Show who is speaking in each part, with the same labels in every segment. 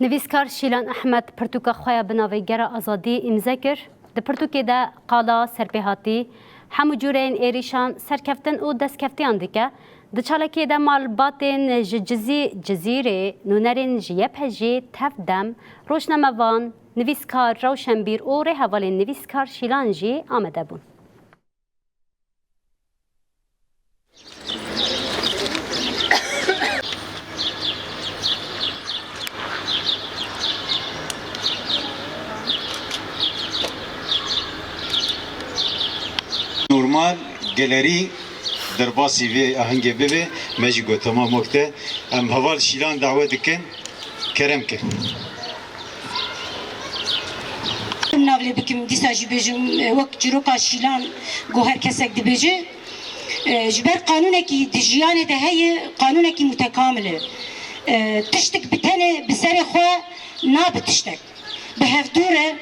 Speaker 1: نویسکار شیلان احمد پرتوکا خواه بناویگر آزادی امضا کر. د پرتوکی ده قالا سرپیهاتی همو جورین ایریشان سرکفتن و دستکفتیان دیگه د چالکی ده مالباتین جزیره نونرین جیپهجی تفدم روشنموان نویسکار روشنبیر و رهوالین نویسکار شیلان جی آمده بون.
Speaker 2: normal galeri derbasi ve ahenge bebe mejigo tamam okte em haval şilan davet dikin kerem ke
Speaker 3: navle bikim disa jibejim vak ciroka şilan go herkesek dibece jiber kanuneki dijiyane de heye kanuneki mutekamile tiştik bitene bisere xwe nabitiştek behevdure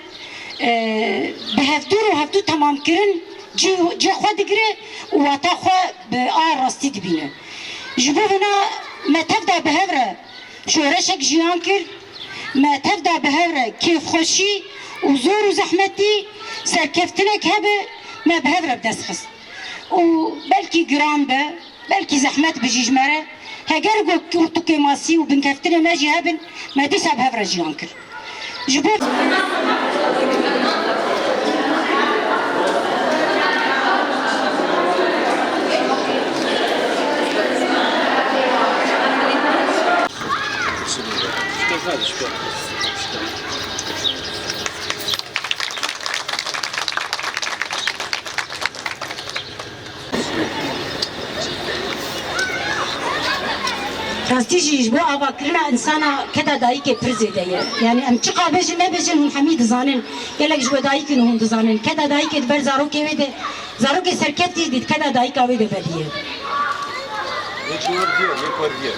Speaker 3: hevdu tamam kirin جی خود دیگره و تا خود به آر راستی دبینه. جبونا متف دا بهره شورشک جیان کر متف دا بهره کیف خوشی و زور و زحمتی سرکفتنک هبه ما بهره بدست خست. و بلکی گران به بلکی زحمت بجیجمره هگر گو تو کماسی و بنکفتنه نجی هبن ما دیسا بهره جیان کر. جبو راستی جیش بو آوا کرنا انسانا کدا دایی که پرزیده یعنی ام چقا بجن نبجن هم حمید زانن یلک جو دایی که نهم زانن کدا دایی که بر زارو که ویده زارو که سرکتی دید کدا دایی که ویده بدیه.
Speaker 2: یک ور دیه